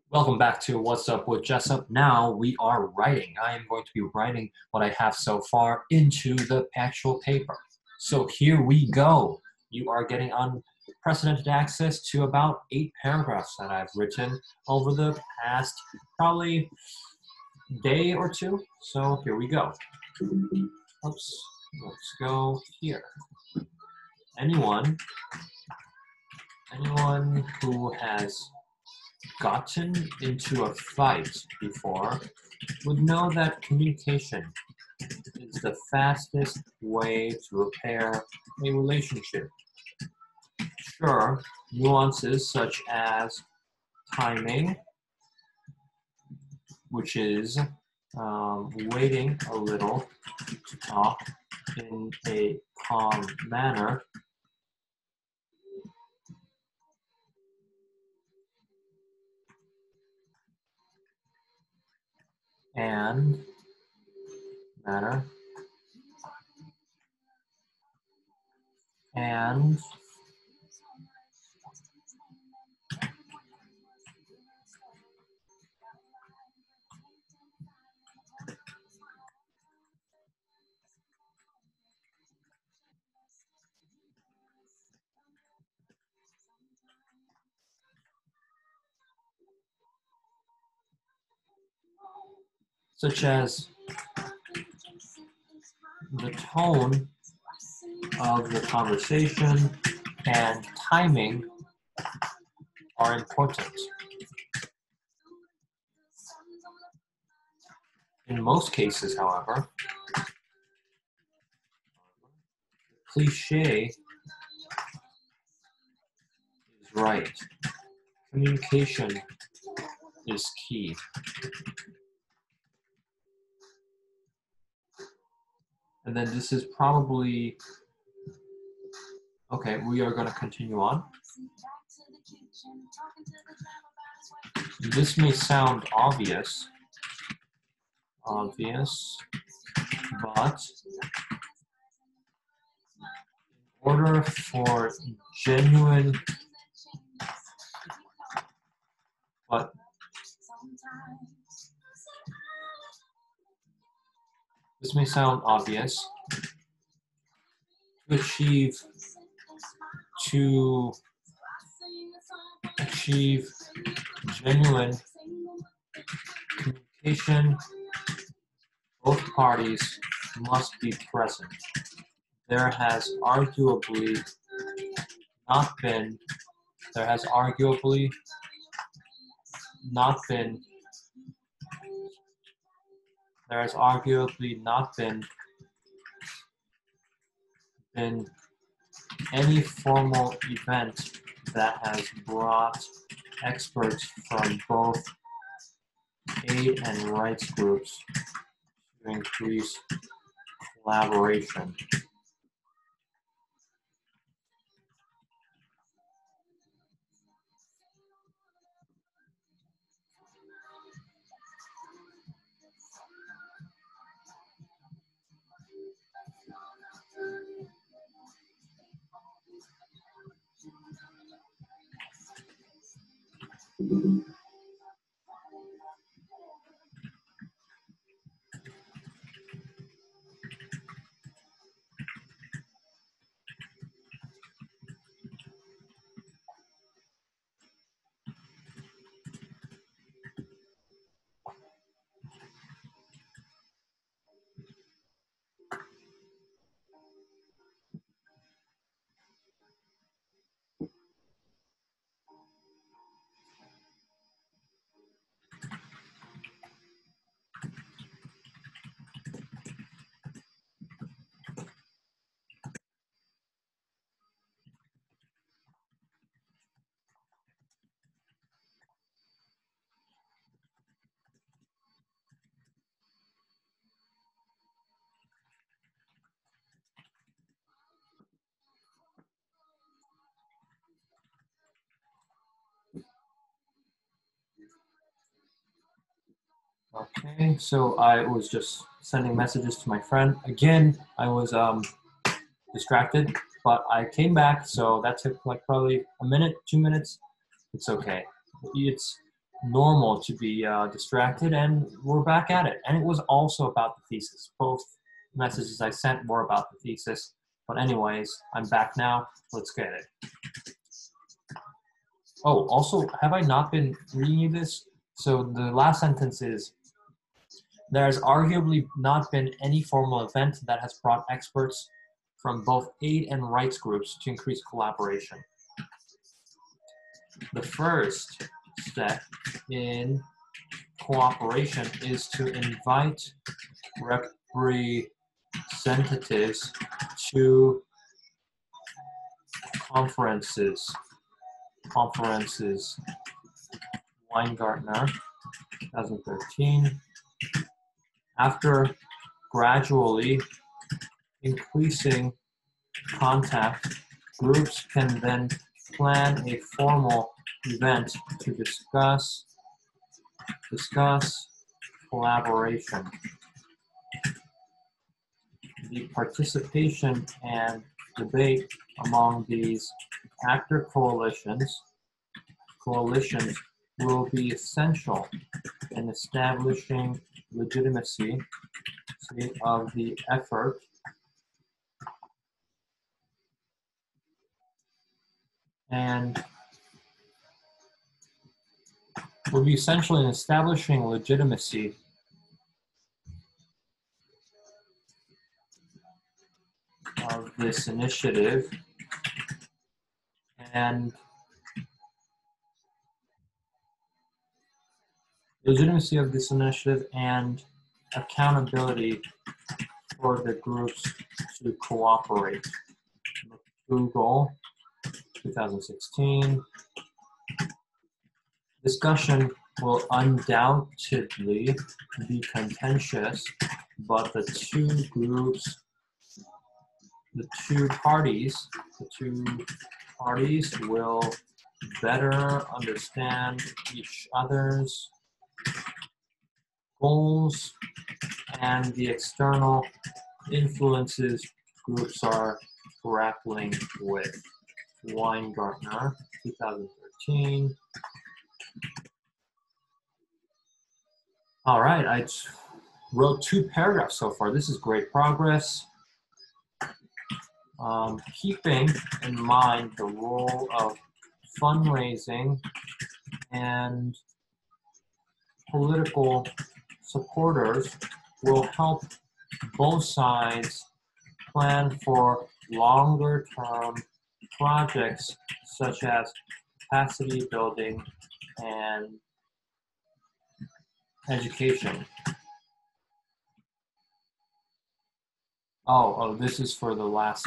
Welcome back to What's Up with Jessup. Now we are writing. I am going to be writing what I have so far into the actual paper. So here we go. You are getting unprecedented access to about 8 paragraphs that I've written over the past probably day or two. So here we go. Oops, let's go here. Anyone who has gotten into a fight before would know that communication is the fastest way to repair a relationship. Sure, nuances such as timing, which is waiting a little to talk in a calm manner, and manner, and such as the tone of the conversation and timing are important. In most cases, however, cliche is right. Communication is key. And then this is probably, okay, we are going to continue on. This may sound obvious, but in order for genuine, this may sound obvious, to achieve genuine communication, both parties must be present. There has arguably not been any formal event that has brought experts from both aid and rights groups to increase collaboration. Okay, so I was just sending messages to my friend. Again, I was distracted, but I came back, so that took like probably a minute, 2 minutes. It's okay. normal to be distracted, and we're back at it. And it was also about the thesis. Both messages I sent were about the thesis. But anyways, I'm back now. Let's get it. Oh, also, have I not been reading you this? So the last sentence is, there has arguably not been any formal event that has brought experts from both aid and rights groups to increase collaboration. The first step in cooperation is to invite representatives to conferences. Weingartner, 2013. After gradually increasing contact, groups can then plan a formal event to discuss collaboration. The participation and debate among these actor coalitions will be essential in establishing legitimacy of the effort and will be essential in establishing legitimacy of this initiative and accountability for the groups to cooperate. Google, 2016. Discussion will undoubtedly be contentious, but the two parties will better understand each other's goals and the external influences groups are grappling with. Weingartner, 2013. All right, I wrote 2 paragraphs so far. This is great progress. Keeping in mind the role of fundraising and political supporters will help both sides plan for longer-term projects such as capacity building and education. Oh, this is for the last,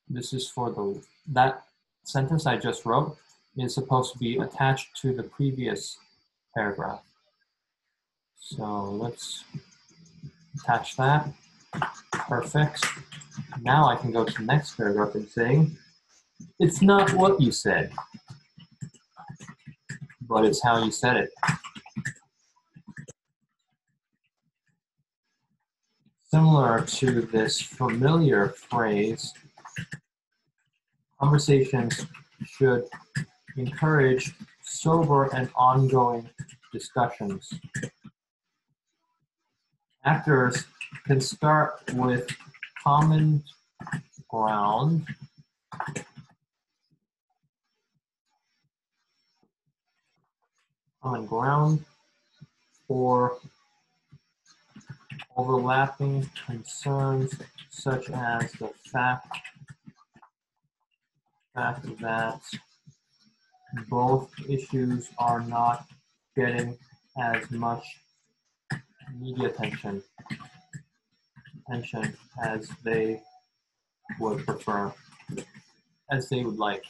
This is for that sentence I just wrote is supposed to be attached to the previous paragraph. So let's attach that. Perfect. Now I can go to the next paragraph and say, it's not what you said, but it's how you said it. Similar to this familiar phrase, conversations should encourage sober and ongoing discussions. Actors can start with common ground for overlapping concerns, such as the fact that both issues are not getting as much media attention as they would prefer, as they would like.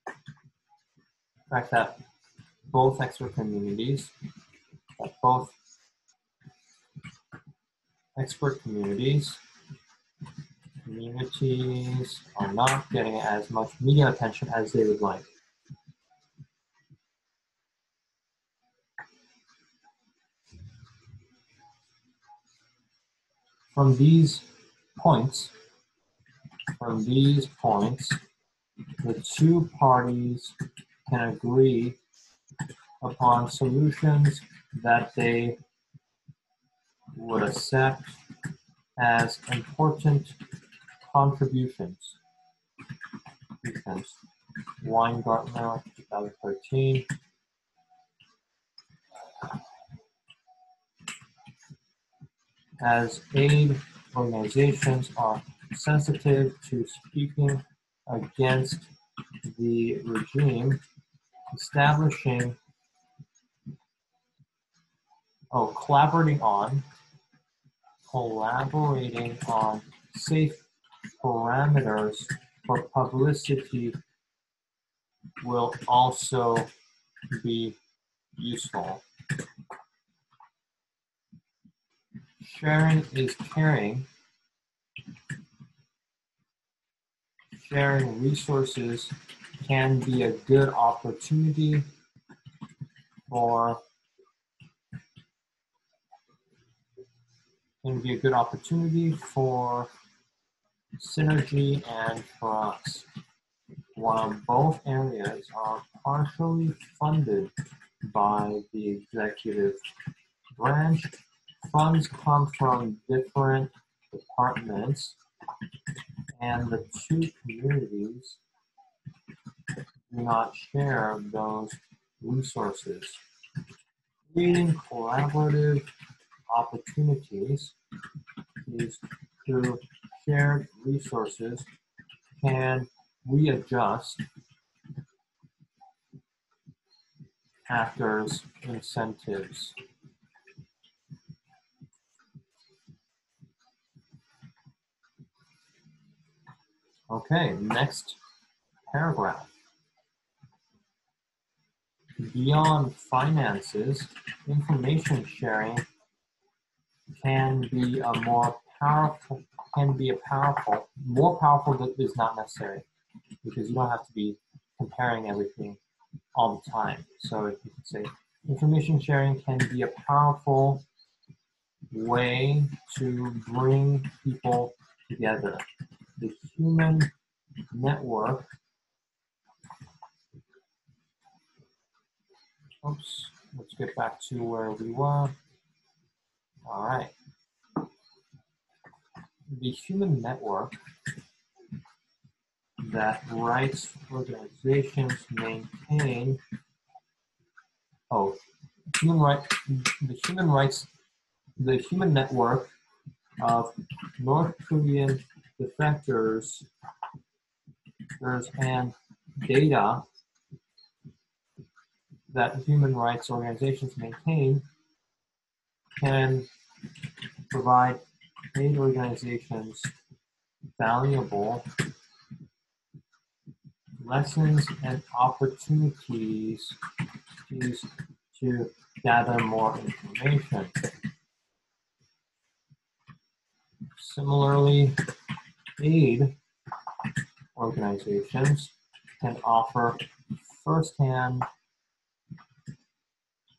The fact that both expert communities are not getting as much media attention as they would like. From these points, the two parties can agree upon solutions that they would accept as important contributions. Weingartner, 2013. As aid organizations are sensitive to speaking against the regime, collaborating on safe parameters for publicity will also be useful. Sharing is caring. Sharing resources can be a good opportunity for synergy and for us. While both areas are partially funded by the executive branch, funds come from different departments, and the two communities do not share those resources. Creating collaborative opportunities through shared resources can readjust actors' incentives. Okay, next paragraph. Beyond finances, information sharing can be more powerful that is not necessary, because you don't have to be comparing everything all the time. So if you could say, information sharing can be a powerful way to bring people together. The human network, let's get back to where we were. All right. The human network that rights organizations maintain, the human network of North Korean defectors and data that human rights organizations maintain can provide aid organizations valuable lessons and opportunities to gather more information. Similarly, aid organizations can offer firsthand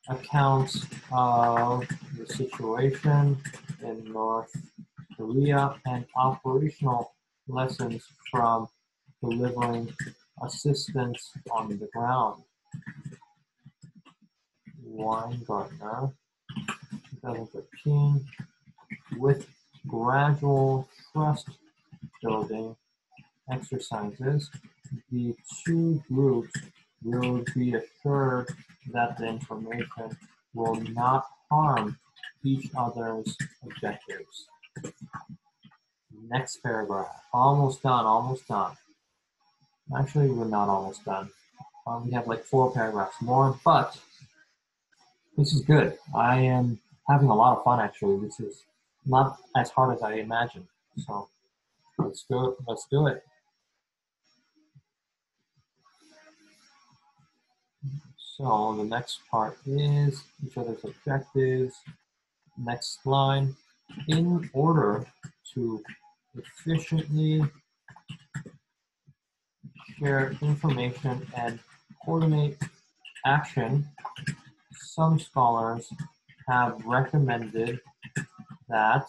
accounts of the situation in North Korea and operational lessons from delivering assistance on the ground. Weingartner, 2013, with gradual trust building exercises, the two groups will be assured that the information will not harm each other's objectives. Next paragraph. Almost done. Actually, we're not almost done. We have like 4 paragraphs more, but this is good. I am having a lot of fun, actually. This is not as hard as I imagined. So let's do it. So the next part is each other's objectives. Next line. In order to efficiently share information and coordinate action, some scholars have recommended that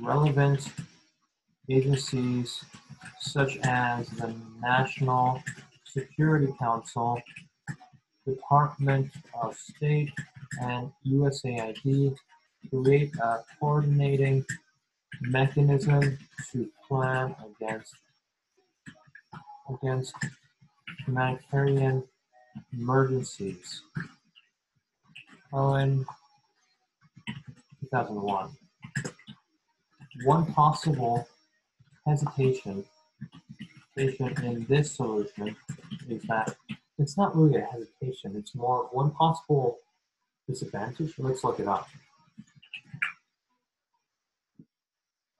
relevant agencies such as the National Security Council, Department of State, and USAID create a coordinating mechanism to plan against humanitarian emergencies. Oh, in 2001. One possible hesitation in this solution is that it's not really a hesitation, it's more one possible disadvantage. Let's look it up.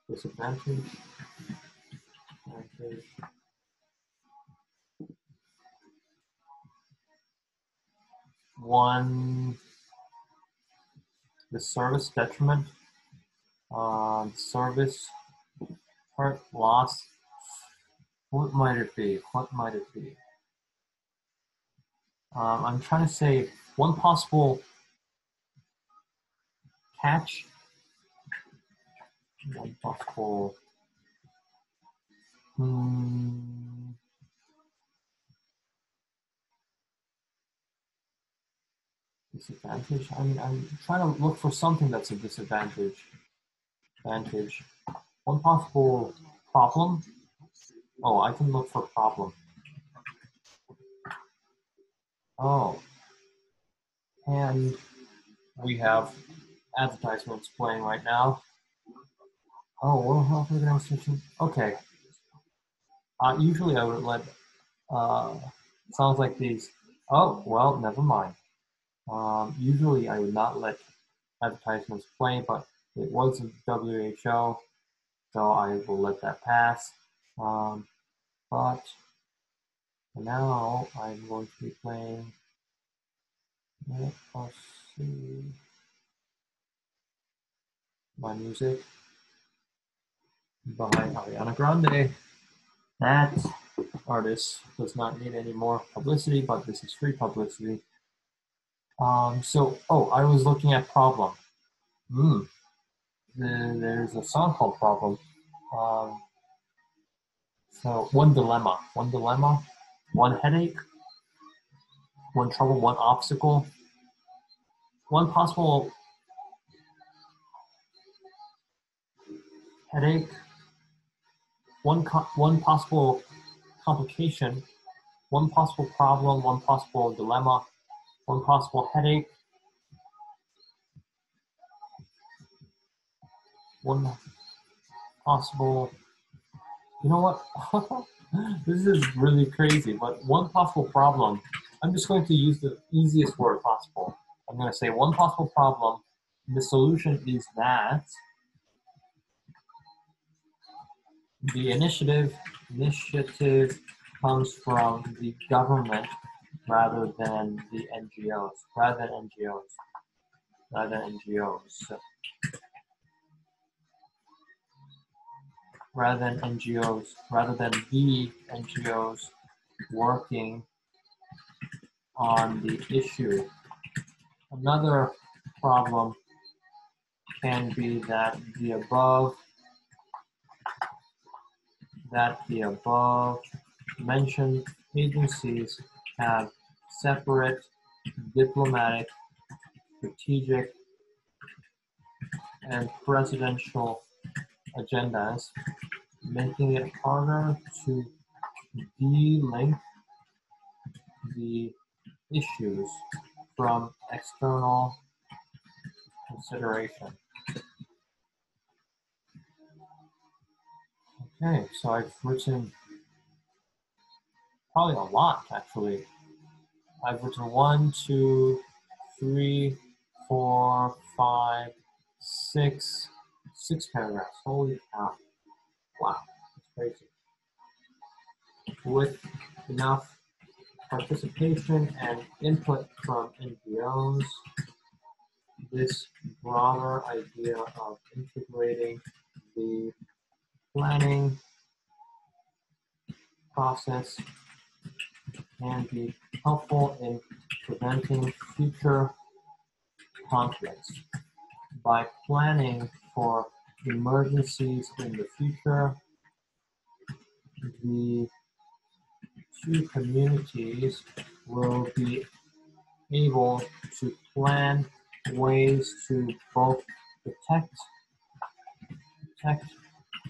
Disadvantage. One, the service detriment, service part loss. What might it be? What might it be? I'm trying to say one possible catch, one possible disadvantage. I mean, I'm trying to look for something that's a disadvantage. One possible problem. Oh, I can look for problem. Oh, and we have advertisements playing right now. Oh, World Health Organization. Okay. Usually I would let sounds like these. Oh, well, never mind. Usually I would not let advertisements play, but it was a WHO, so I will let that pass. But now I'm going to be playing. Let us see my music by Ariana Grande. That artist does not need any more publicity, but this is free publicity. I was looking at problem. There's a song called Problem. So one dilemma, one headache, one trouble, one obstacle, one possible headache, one possible complication, one possible problem, one possible dilemma, one possible headache, one possible, you know what? This is really crazy, but one possible problem, I'm just going to use the easiest word possible. I'm going to say one possible problem, and the solution is that the initiative comes from the government rather than the NGOs, rather than the NGOs working on the issue. Another problem can be that the above mentioned agencies have separate diplomatic, strategic, and presidential agendas, making it harder to de-link the issues from external consideration. Okay, so I've written probably a lot, actually. I've written 1, 2, 3, 4, 5, 6 paragraphs. Holy cow. Wow, that's crazy. With enough participation and input from NGOs, this broader idea of integrating the planning process can be helpful in preventing future conflicts. By planning for emergencies in the future, the two communities will be able to plan ways to both protect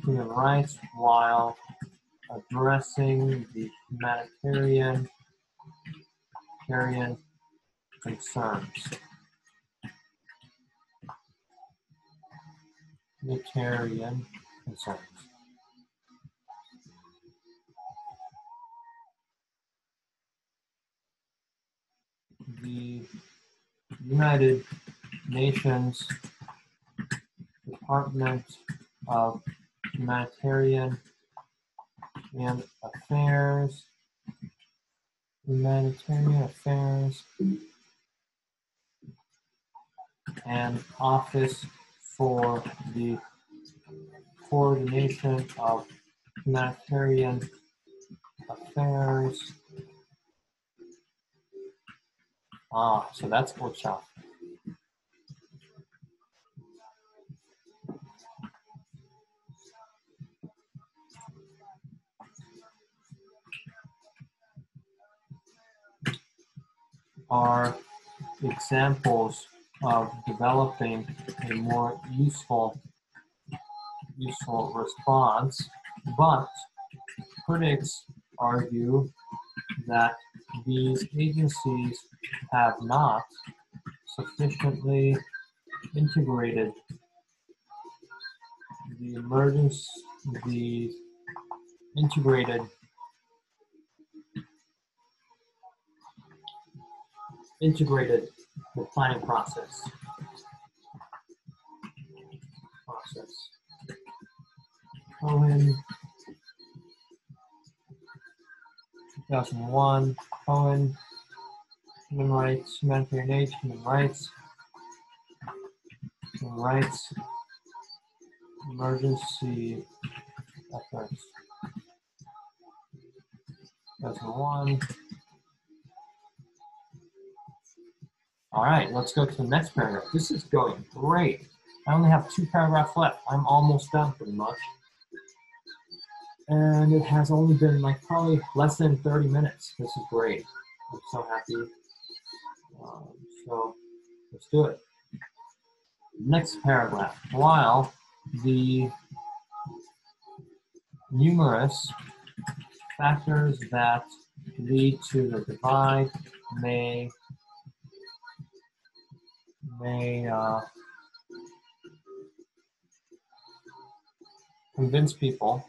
human rights while addressing the humanitarian concerns. Humanitarian concerns. The United Nations Department of Humanitarian Affairs, and Office for the Coordination of Humanitarian Affairs. So that's OCHA. Are examples of developing a more useful response, but critics argue that these agencies have not sufficiently integrated the planning process. Cohen, 2001, Cohen, human rights, humanitarian aid, human rights, emergency efforts. 2001. All right, let's go to the next paragraph. This is going great. I only have 2 paragraphs left. I'm almost done pretty much. And it has only been like probably less than 30 minutes. This is great. I'm so happy. So let's do it. Next paragraph. While the numerous factors that lead to the divide may convince people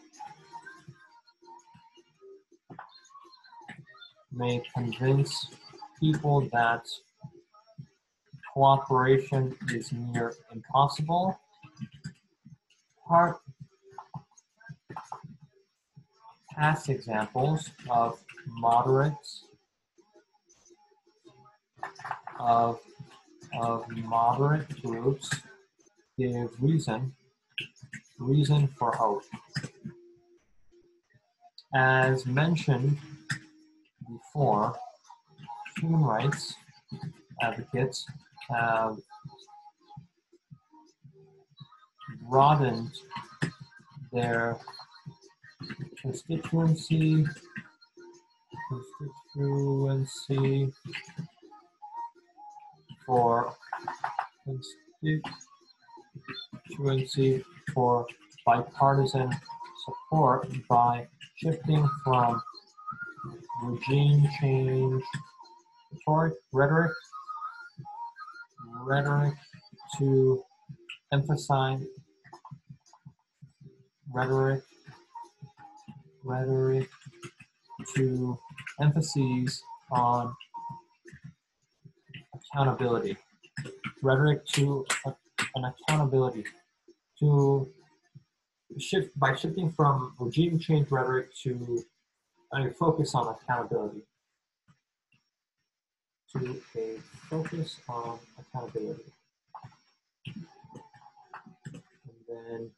that cooperation is near impossible. Past examples of moderate groups give reason for hope. As mentioned before, human rights advocates have broadened their constituency for bipartisan support by shifting from regime change rhetoric to emphasize emphases on accountability. To shifting from regime change rhetoric to a focus on accountability. And then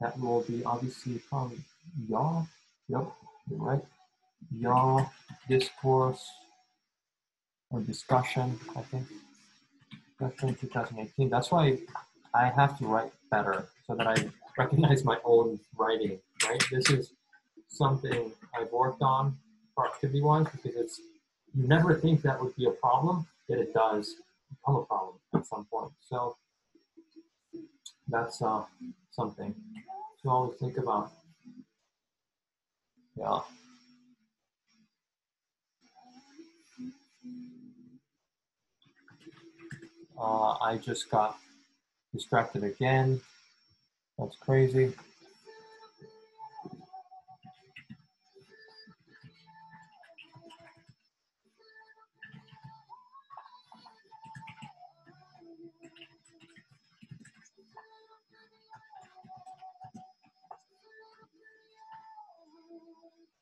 that will be obviously from y'all. Yep, right. Y'all discourse or discussion, I think. Discussion 2018. That's why I have to write better so that I recognize my own writing, right? This is something I've worked on productivity-wise, because it's, you never think that would be a problem, yet it does become a problem at some point. So that's something to always think about. Yeah. I just got distracted again. That's crazy.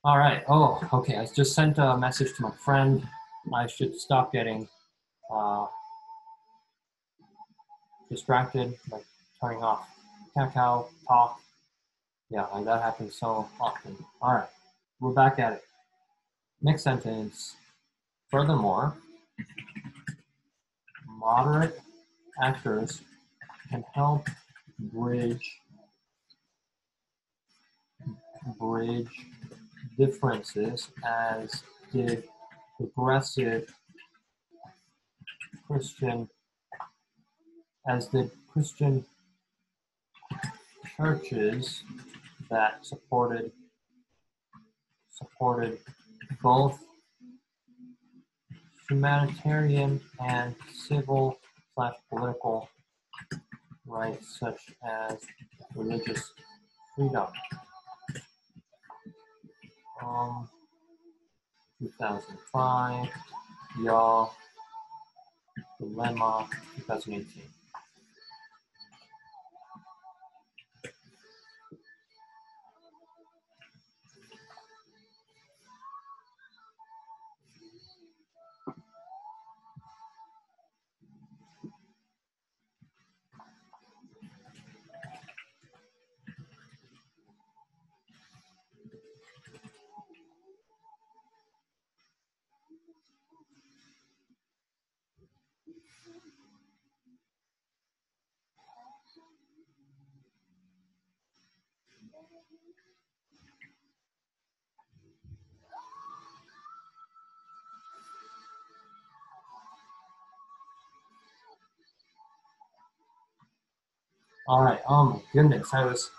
All right. Oh, okay. I just sent a message to my friend. I should stop getting distracted, like turning off Kakao, talk. Yeah, like that happens so often. All right. We're back at it. Next sentence. Furthermore, moderate actors can help bridge differences, as did progressive Christian churches that supported both humanitarian and civil/political rights, such as religious freedom. 2005, y'all, dilemma, 2018. All right. Oh my goodness, I was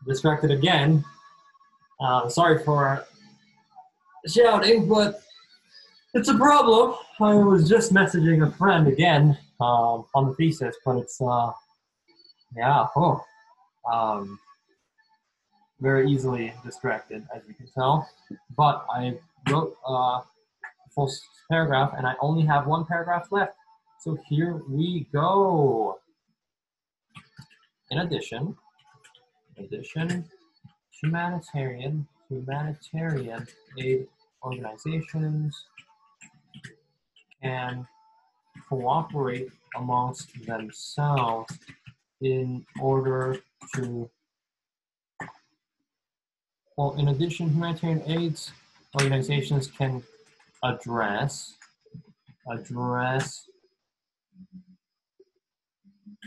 distracted again. Sorry for shouting, but it's a problem. I was just messaging a friend again on the thesis, but it's very easily distracted, as you can tell. But I wrote a full paragraph, and I only have one paragraph left. So here we go. In addition, humanitarian aid organizations can cooperate amongst themselves in order to, well, in addition, humanitarian aid organizations can address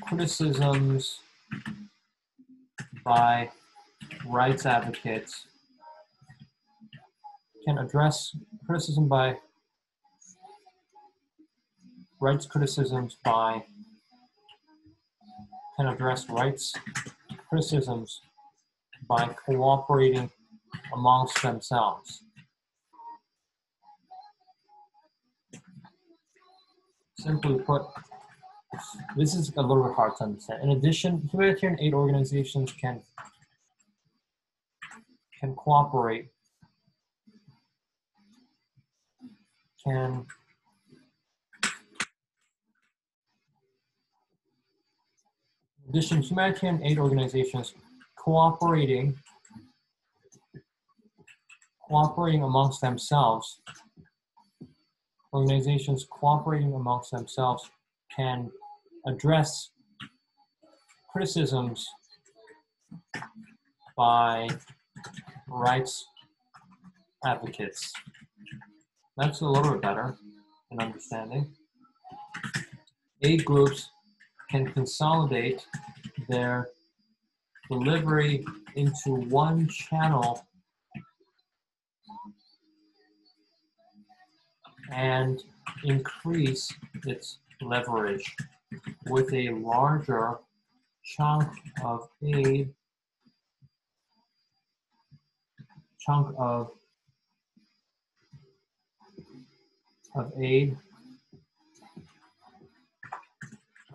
criticisms by rights advocates, can address criticisms by cooperating amongst themselves. Simply put, this is a little bit hard to understand. In addition, humanitarian aid organizations can cooperate, in addition, humanitarian aid organizations cooperating amongst themselves. Organizations cooperating amongst themselves can address criticisms by rights advocates. That's a little bit better in understanding. Aid groups can consolidate their delivery into one channel and increase its leverage with a larger chunk of aid,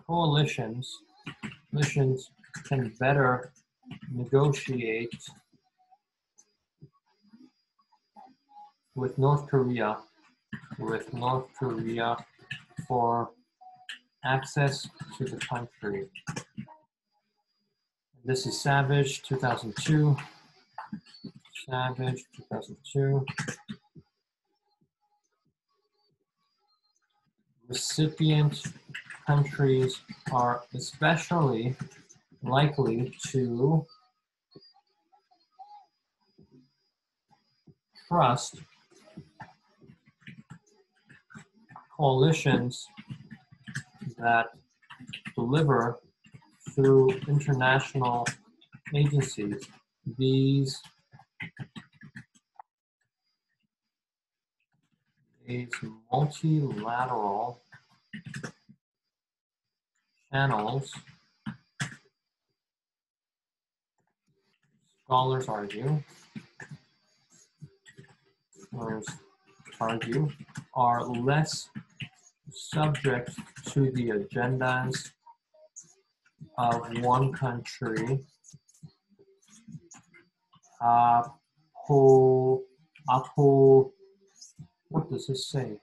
coalitions can better negotiate with North Korea for access to the country. This is Savage, 2002. Savage, 2002. Recipient countries are especially likely to trust coalitions that deliver through international agencies. These multilateral channels, scholars argue, are less subject to the agendas of one country. What does this say?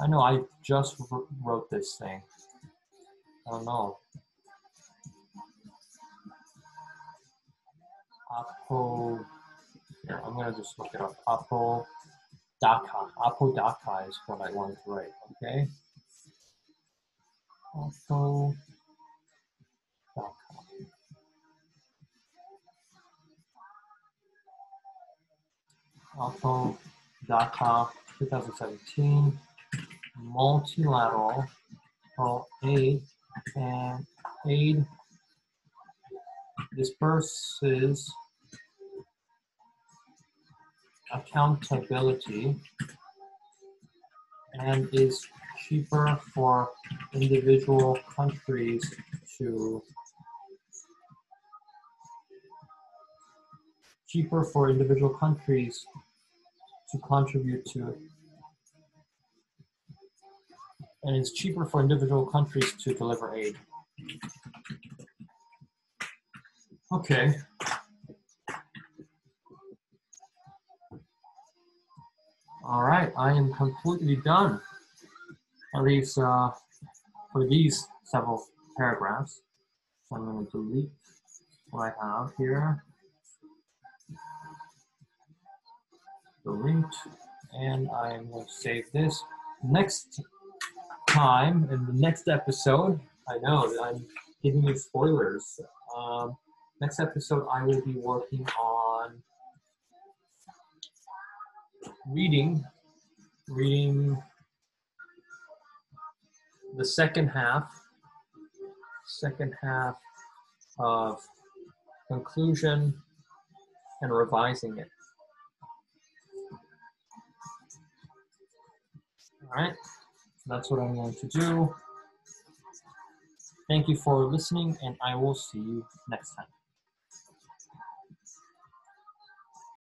I know I just wrote this thing. I don't know. Here, I'm gonna just look it up. Apodaka is what I wanted to write, okay? Apodaka, 2017, multilateral aid disperses accountability and is cheaper for individual countries to contribute to it. And it's cheaper for individual countries to deliver aid. Okay. All right, I am completely done, at least for these several paragraphs. So I'm going to delete what I have here. Delete, and I'm going to save this. Next time, in the next episode, I know that I'm giving you spoilers. Next episode, I will be working on reading the second half of conclusion and revising it. All right, so that's what I'm going to do. Thank you for listening, and I will see you next time.